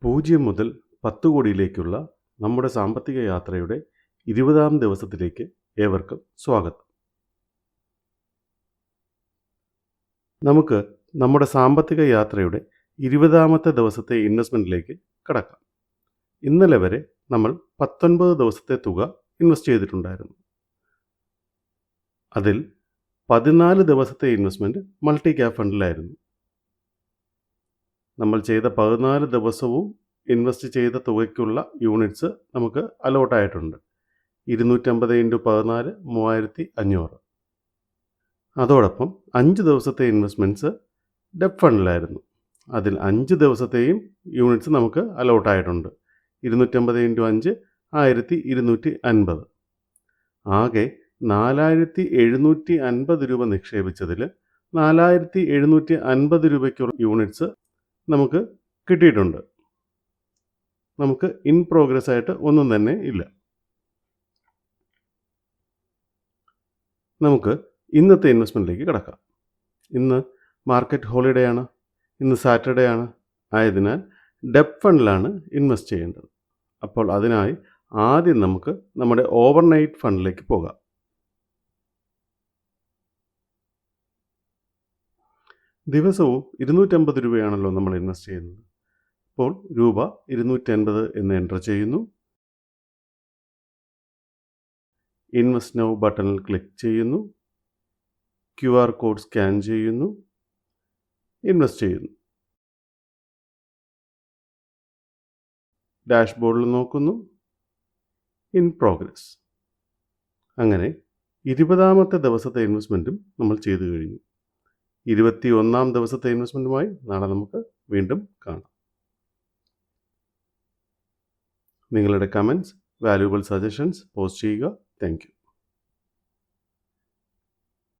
0 മുതൽ 10 കോടിയിലേക്കുള്ള നമ്മുടെ സാമ്പത്തിക യാത്രയുടെ 20-ാം ദിവസത്തിലേക്ക് ഏവർക്കും സ്വാഗതം. നമുക്ക് നമ്മുടെ സാമ്പത്തിക യാത്രയുടെ 20-ാമത്തെ ദിവസത്തെ ഇൻവെസ്റ്റ്മെൻറ്റിലേക്ക് കടക്കാം. ഇന്നലെ വരെ നമ്മൾ 19 ദിവസത്തെ തുക ഇൻവെസ്റ്റ് ചെയ്തിട്ടുണ്ടായിരുന്നു. അതിൽ 14 ദിവസത്തെ ഇൻവെസ്റ്റ്മെൻറ്റ് മൾട്ടി ക്യാപ് ഫണ്ടിലായിരുന്നു. നമ്മൾ ചെയ്ത 14 ദിവസവും ഇൻവെസ്റ്റ് ചെയ്ത തുകയ്ക്കുള്ള യൂണിറ്റ്സ് നമുക്ക് അലോട്ടായിട്ടുണ്ട്. 250 × 14 3500. അതോടൊപ്പം 5 ദിവസത്തെ ഇൻവെസ്റ്റ്മെൻറ്റ്സ് ഡെപ്റ്റ് ഫണ്ടിലായിരുന്നു. അതിൽ 5 ദിവസത്തെയും യൂണിറ്റ്സ് നമുക്ക് അലോട്ടായിട്ടുണ്ട്. 250 × 5 1250. ആകെ 4750 രൂപ നിക്ഷേപിച്ചതിൽ 4750 രൂപയ്ക്കുള്ള യൂണിറ്റ്സ് നമുക്ക് കിട്ടിയിട്ടുണ്ട്. നമുക്ക് ഇൻ പ്രോഗ്രസ് ആയിട്ട് ഒന്നും തന്നെ ഇല്ല. നമുക്ക് ഇന്നത്തെ ഇൻവെസ്റ്റ്മെൻറ്റിലേക്ക് കിടക്കാം. ഇന്ന് മാർക്കറ്റ് ഹോളിഡേ ആണ്. ഇന്ന് സാറ്റർഡേ ആണ്. ആയതിനാൽ ഡെപ്റ്റ് ഫണ്ടിലാണ് ഇൻവെസ്റ്റ് ചെയ്യേണ്ടത്. അപ്പോൾ അതിനായി ആദ്യം നമുക്ക് നമ്മുടെ ഓവർനൈറ്റ് ഫണ്ടിലേക്ക് പോകാം. ദിവസവും 250 രൂപയാണല്ലോ നമ്മൾ ഇൻവെസ്റ്റ് ചെയ്യുന്നത്. അപ്പോൾ രൂപ 250 എന്ന് എൻ്റർ ചെയ്യുന്നു. ഇൻവെസ്റ്റ് നൗ ബട്ടണിൽ ക്ലിക്ക് ചെയ്യുന്നു. QR കോഡ് സ്കാൻ ചെയ്യുന്നു. ഇൻവെസ്റ്റ് ചെയ്യുന്നു. ഡാഷ്ബോർഡിൽ നോക്കുന്നു. In progress. അങ്ങനെ 20-ാമത്തെ ദിവസത്തെ ഇൻവെസ്റ്റ്മെൻറ്റും നമ്മൾ ചെയ്തു കഴിഞ്ഞു. 21-ാം ദിവസത്തെ ഇൻവെസ്റ്റ്മെൻറ്റുമായി നാളെ നമുക്ക് വീണ്ടും കാണാം. നിങ്ങളുടെ കമൻറ്റ്സ്, വാല്യുബിൾ സജഷൻസ് പോസ്റ്റ് ചെയ്യുക. Thank you.